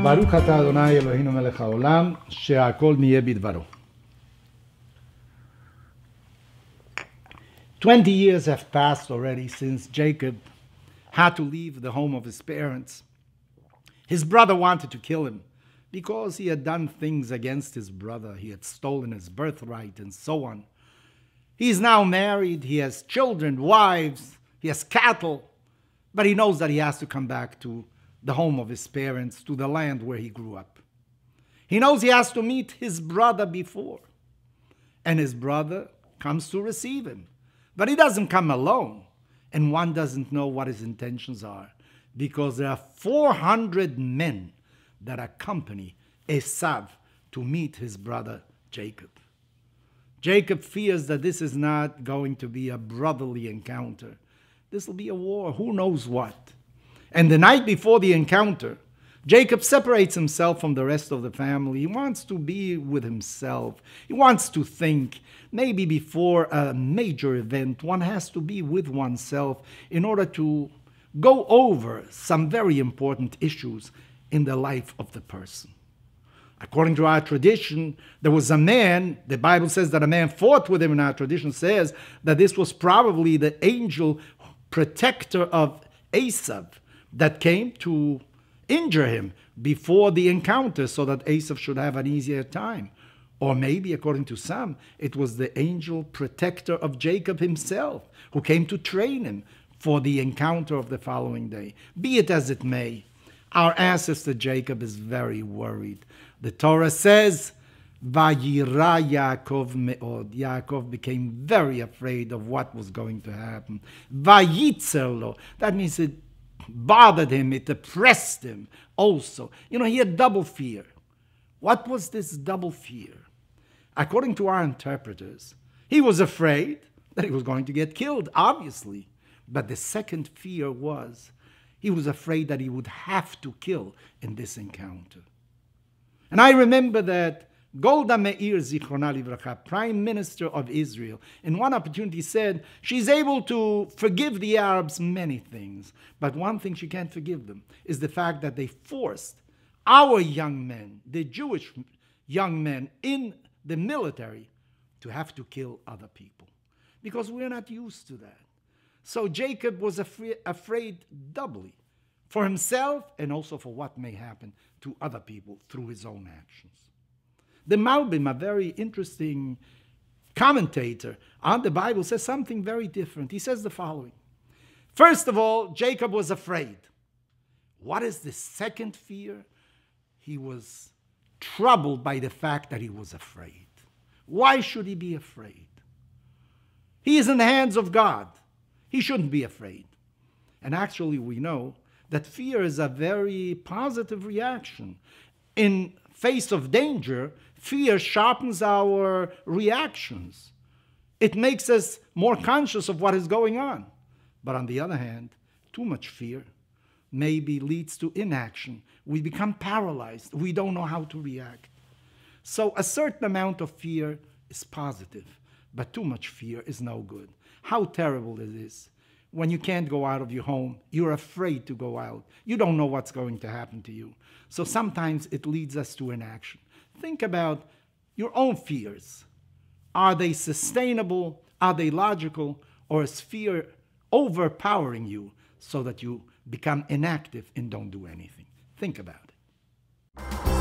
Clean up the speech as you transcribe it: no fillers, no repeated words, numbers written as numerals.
ברוך אתה אדוני אלוהינו מלך העולם, שהכל נהיה בדברו. 20 years have passed already since Jacob had to leave the home of his parents. His brother wanted to kill him because he had done things against his brother. He had stolen his birthright and so on. He is now married, he has children, wives, he has cattle, but he knows that he has to come back to the home of his parents, to the land where he grew up. He knows he has to meet his brother before, and his brother comes to receive him. But he doesn't come alone, and one doesn't know what his intentions are, because there are 400 men that accompany Esav to meet his brother Jacob. Jacob fears that this is not going to be a brotherly encounter. This will be a war, who knows what. And the night before the encounter, Jacob separates himself from the rest of the family. He wants to be with himself. He wants to think. Maybe before a major event, one has to be with oneself in order to go over some very important issues in the life of the person. According to our tradition, there was a man, the Bible says that a man fought with him, and our tradition says that this was probably the angel protector of Esav that came to injure him before the encounter so that Esav should have an easier time. Or maybe, according to some, it was the angel protector of Jacob himself who came to train him for the encounter of the following day. Be it as it may, our ancestor Jacob is very worried. The Torah says, Vayira Yaakov me'od. Yaakov became very afraid of what was going to happen. Vayitzer lo. That means it bothered him, it oppressed him also. He had double fear. What was this double fear? According to our interpreters, he was afraid that he was going to get killed, obviously. But the second fear was, he was afraid that he would have to kill in this encounter. And I remember that Golda Meir, Zichrona Livracha, Prime Minister of Israel, in one opportunity said she's able to forgive the Arabs many things, but one thing she can't forgive them is the fact that they forced our young men, the Jewish young men in the military, to have to kill other people, because we're not used to that. So Jacob was afraid doubly, for himself and also for what may happen to other people through his own actions. The Malbim, a very interesting commentator on the Bible, says something very different. He says the following. First of all, Jacob was afraid. What is the second fear? He was troubled by the fact that he was afraid. Why should he be afraid? He is in the hands of God. He shouldn't be afraid. And actually, we know that fear is a very positive reaction. In face of danger, fear sharpens our reactions. It makes us more conscious of what is going on. But on the other hand, too much fear maybe leads to inaction. We become paralyzed. We don't know how to react. So a certain amount of fear is positive, but too much fear is no good. How terrible it is when you can't go out of your home. You're afraid to go out. You don't know what's going to happen to you. So sometimes it leads us to inaction. Think about your own fears. Are they sustainable? Are they logical? Or is fear overpowering you so that you become inactive and don't do anything? Think about it.